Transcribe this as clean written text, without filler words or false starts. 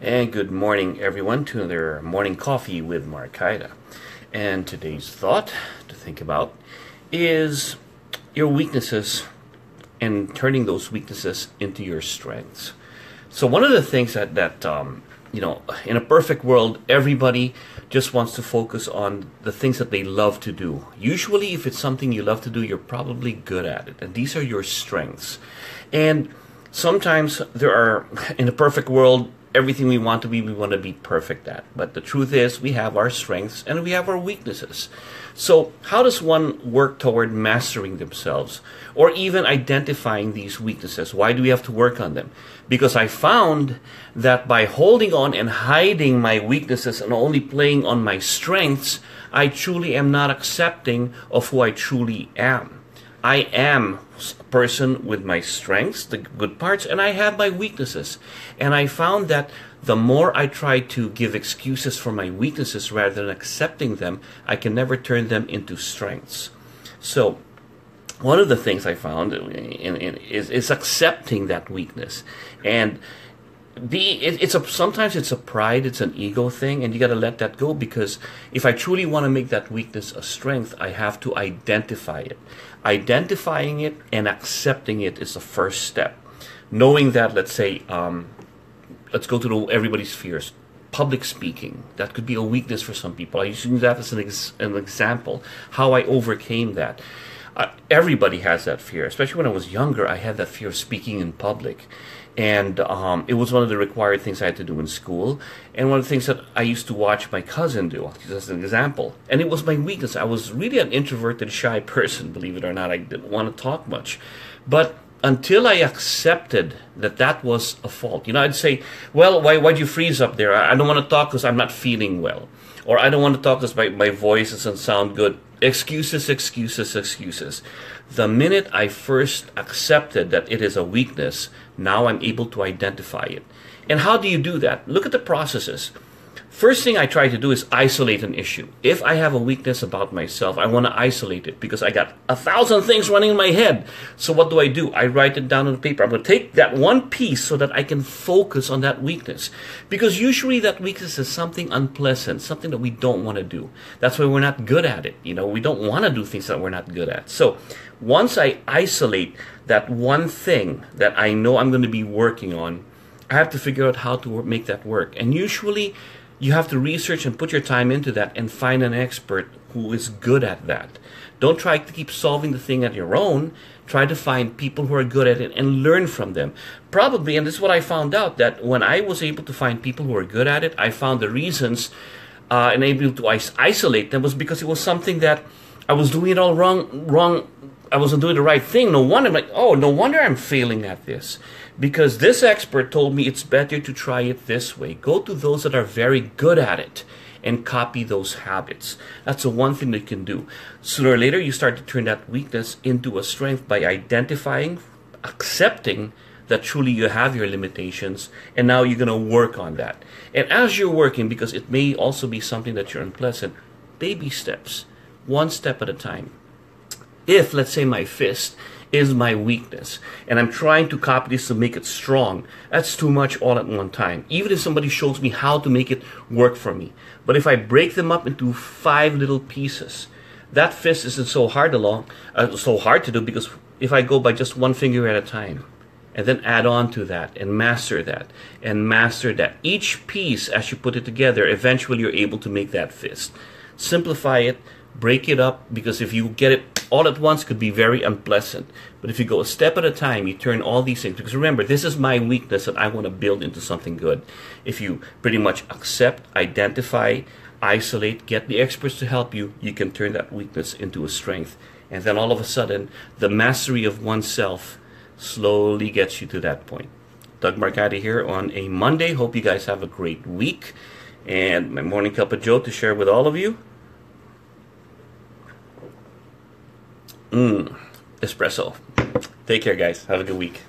And good morning, everyone, to their morning coffee with Marcaida. And today's thought to think about is your weaknesses and turning those weaknesses into your strengths. So one of the things that in a perfect world, everybody just wants to focus on the things that they love to do. Usually, if it's something you love to do, you're probably good at it, and these are your strengths. And sometimes there are, in a perfect world, everything we want to be perfect at. But the truth is, we have our strengths and we have our weaknesses. So how does one work toward mastering themselves or even identifying these weaknesses? Why do we have to work on them? Because I found that by holding on and hiding my weaknesses and only playing on my strengths, I truly am not accepting of who I truly am. I am a person with my strengths, the good parts, and I have my weaknesses. And I found that the more I try to give excuses for my weaknesses rather than accepting them, I can never turn them into strengths. So one of the things I found is accepting that weakness. And sometimes it's a pride, it's an ego thing, and you got to let that go, because if I truly want to make that weakness a strength, I have to identify it. Identifying it and accepting it is the first step. Knowing that, let's say, let's go to everybody's fears. Public speaking, that could be a weakness for some people. I used to use that as an example, how I overcame that. Everybody has that fear, especially when I was younger. I had that fear of speaking in public. And it was one of the required things I had to do in school. And one of the things that I used to watch my cousin do, just as an example. And it was my weakness. I was really an introverted, shy person, believe it or not. I didn't want to talk much. But until I accepted that that was a fault, I'd say, well, why'd you freeze up there? I don't want to talk because I'm not feeling well. Or I don't want to talk because my voice doesn't sound good. Excuses, excuses, excuses. The minute I first accepted that it is a weakness, now I'm able to identify it. And how do you do that? Look at the processes. First thing I try to do is isolate an issue. If I have a weakness about myself, I want to isolate it because I got 1,000 things running in my head. So what do? I write it down on the paper. I'm going to take that one piece so that I can focus on that weakness. Because usually that weakness is something unpleasant, something that we don't want to do. That's why we're not good at it. We don't want to do things that we're not good at. So once I isolate that one thing that I know I'm going to be working on, I have to figure out how to make that work. And usually you have to research and put your time into that and find an expert who is good at that. Don't try to keep solving the thing on your own. Try to find people who are good at it and learn from them. Probably, and this is what I found out, that when I was able to find people who are good at it, I found the reasons and able to isolate them was because it was something that I was doing it all wrong. I wasn't doing the right thing. No wonder I'm failing at this. Because this expert told me it's better to try it this way. Go to those that are very good at it and copy those habits. That's the one thing that you can do. Sooner or later, you start to turn that weakness into a strength by identifying, accepting that truly you have your limitations, and now you're going to work on that. And as you're working, because it may also be something that you're unpleasant, baby steps, one step at a time. If, let's say, my fist is my weakness, and I'm trying to copy this to make it strong, that's too much all at one time. Even if somebody shows me how to make it work for me. But if I break them up into 5 little pieces, that fist isn't so hard to do, because if I go by just one finger at a time, and then add on to that, and master that, and master that, each piece, as you put it together, eventually you're able to make that fist. Simplify it, break it up, because if you get it all at once, it could be very unpleasant. But if you go a step at a time, you turn all these things, because remember, this is my weakness that I want to build into something good. If you pretty much accept, identify, isolate, get the experts to help you, you can turn that weakness into a strength. And then all of a sudden, the mastery of oneself slowly gets you to that point. Doug Marcaida here on a Monday. Hope you guys have a great week. And my morning cup of joe to share with all of you. Espresso. Take care, guys. Have a good week.